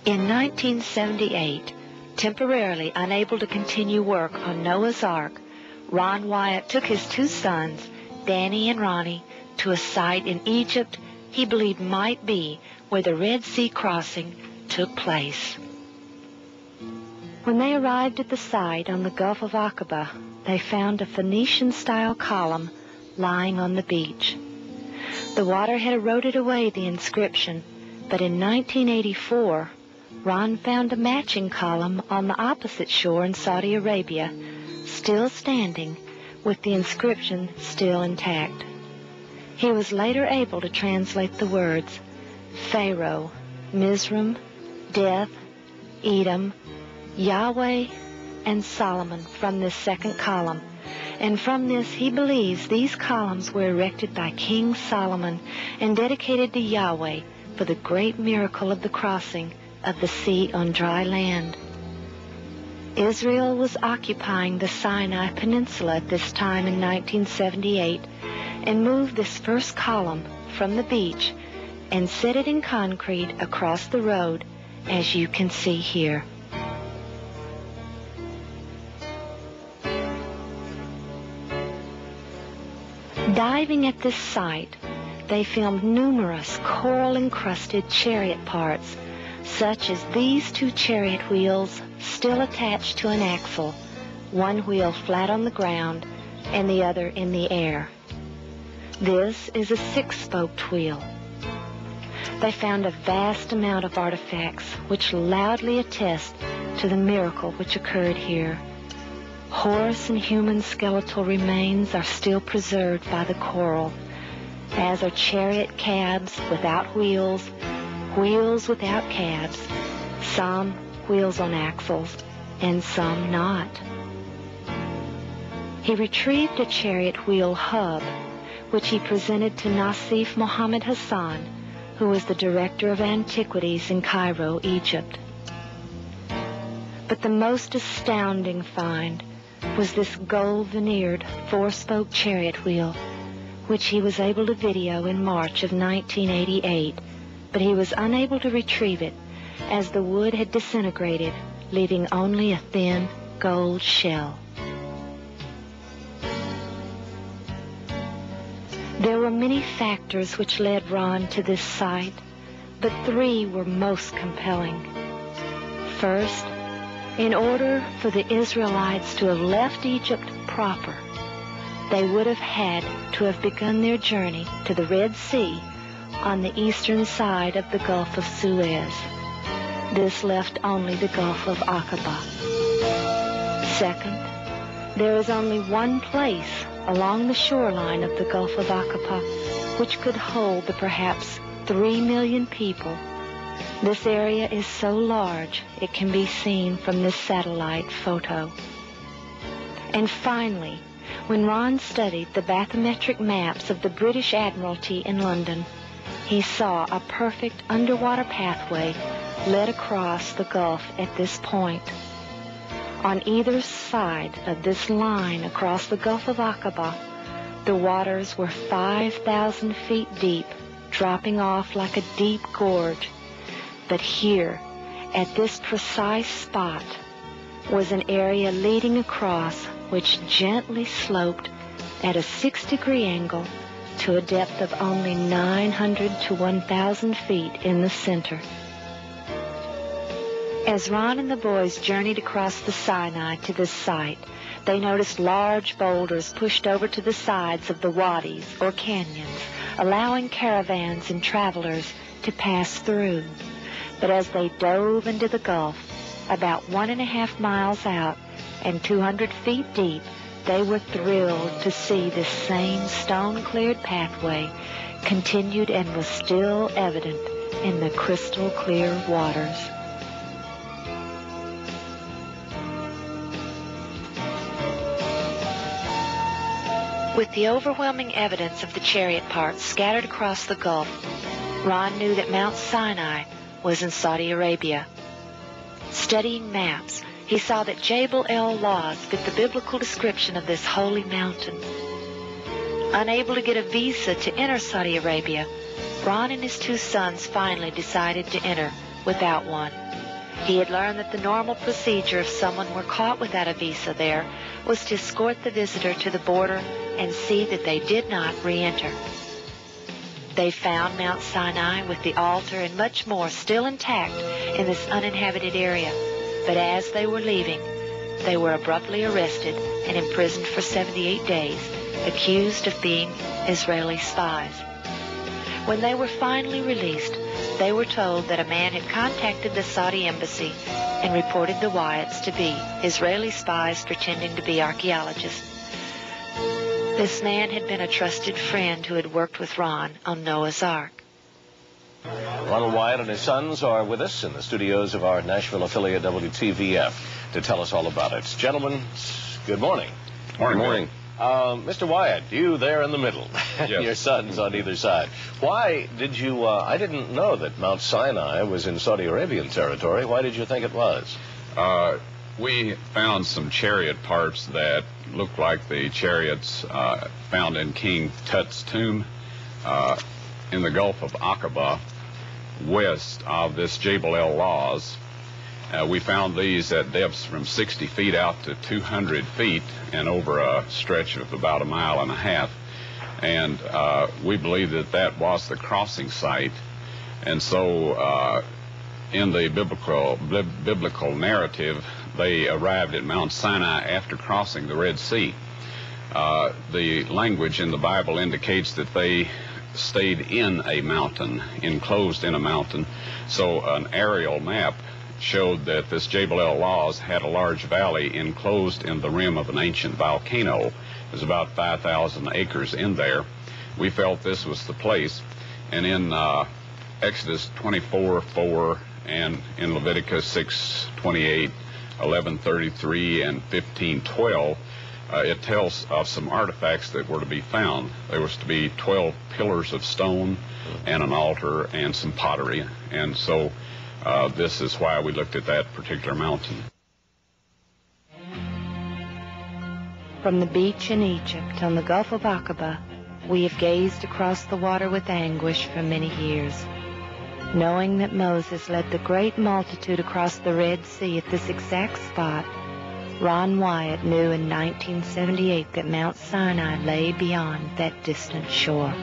In 1978, temporarily unable to continue work on Noah's Ark, Ron Wyatt took his two sons, Danny and Ronnie, to a site in Egypt he believed might be where the Red Sea crossing took place. When they arrived at the site on the Gulf of Aqaba, they found a Phoenician-style column lying on the beach. The water had eroded away the inscription, but in 1984, Ron found a matching column on the opposite shore in Saudi Arabia, still standing, with the inscription still intact. He was later able to translate the words Pharaoh, Mizraim, Death, Edom, Yahweh, and Solomon from this second column, and from this he believes these columns were erected by King Solomon and dedicated to Yahweh for the great miracle of the crossing of the sea on dry land. Israel was occupying the Sinai Peninsula at this time in 1978 and moved this first column from the beach and set it in concrete across the road, as you can see here. Diving at this site, they filmed numerous coral-encrusted chariot parts, such as these two chariot wheels still attached to an axle, one wheel flat on the ground and the other in the air. This is a six-spoked wheel. They found a vast amount of artifacts which loudly attest to the miracle which occurred here. Horse and human skeletal remains are still preserved by the coral, as are chariot cabs without wheels, wheels without cabs, some wheels on axles, and some not. He retrieved a chariot wheel hub, which he presented to Nasif Mohammed Hassan, who was the director of antiquities in Cairo, Egypt. But the most astounding find was this gold-veneered four-spoke chariot wheel, which he was able to video in March of 1988, but he was unable to retrieve it as the wood had disintegrated, leaving only a thin gold shell. There were many factors which led Ron to this site, but three were most compelling. First, in order for the Israelites to have left Egypt proper, they would have had to have begun their journey to the Red Sea on the eastern side of the Gulf of Suez. This left only the Gulf of Aqaba. Second, there is only one place along the shoreline of the Gulf of Aqaba which could hold the perhaps 3 million people. This area is so large it can be seen from this satellite photo. And finally, when Ron studied the bathymetric maps of the British Admiralty in London, he saw a perfect underwater pathway led across the Gulf at this point. On either side of this line across the Gulf of Aqaba, the waters were 5,000 feet deep, dropping off like a deep gorge. But here, at this precise spot, was an area leading across which gently sloped at a 6-degree angle to a depth of only 900 to 1,000 feet in the center. As Ron and the boys journeyed across the Sinai to this site, they noticed large boulders pushed over to the sides of the wadis, or canyons, allowing caravans and travelers to pass through. But as they dove into the Gulf, about 1.5 miles out and 200 feet deep, they were thrilled to see this same stone-cleared pathway continued and was still evident in the crystal-clear waters. With the overwhelming evidence of the chariot parts scattered across the Gulf, Ron knew that Mount Sinai was in Saudi Arabia. Studying maps, he saw that Jabal el-Lawz fit the biblical description of this holy mountain. Unable to get a visa to enter Saudi Arabia, Ron and his two sons finally decided to enter without one. He had learned that the normal procedure if someone were caught without a visa there was to escort the visitor to the border and see that they did not re-enter. They found Mount Sinai with the altar and much more still intact in this uninhabited area. But as they were leaving, they were abruptly arrested and imprisoned for 78 days, accused of being Israeli spies. When they were finally released, they were told that a man had contacted the Saudi embassy and reported the Wyatts to be Israeli spies pretending to be archaeologists. This man had been a trusted friend who had worked with Ron on Noah's Ark. Ronald Wyatt and his sons are with us in the studios of our Nashville affiliate WTVF to tell us all about it. Gentlemen, good morning. Morning. Morning. Mr. Wyatt, you there in the middle, yes. Your sons on either side. Why did you, I didn't know that Mount Sinai was in Saudi Arabian territory. Why did you think it was? We found some chariot parts that looked like the chariots found in King Tut's tomb in the Gulf of Aqaba, west of this Jebel El Lawz. We found these at depths from 60 feet out to 200 feet and over a stretch of about 1.5 miles. And we believe that that was the crossing site. And so in the biblical narrative, they arrived at Mount Sinai after crossing the Red Sea. The language in the Bible indicates that they stayed in a mountain, enclosed in a mountain. So an aerial map showed that this Jebel El Lawz had a large valley enclosed in the rim of an ancient volcano. There's about 5,000 acres in there. We felt this was the place. And in Exodus 24:4 and in Leviticus 6:28, 11:33, and 15:12, it tells of some artifacts that were to be found. There was to be 12 pillars of stone and an altar and some pottery. And so this is why we looked at that particular mountain. From the beach in Egypt on the Gulf of Aqaba, we have gazed across the water with anguish for many years. Knowing that Moses led the great multitude across the Red Sea at this exact spot, Ron Wyatt knew in 1978 that Mount Sinai lay beyond that distant shore.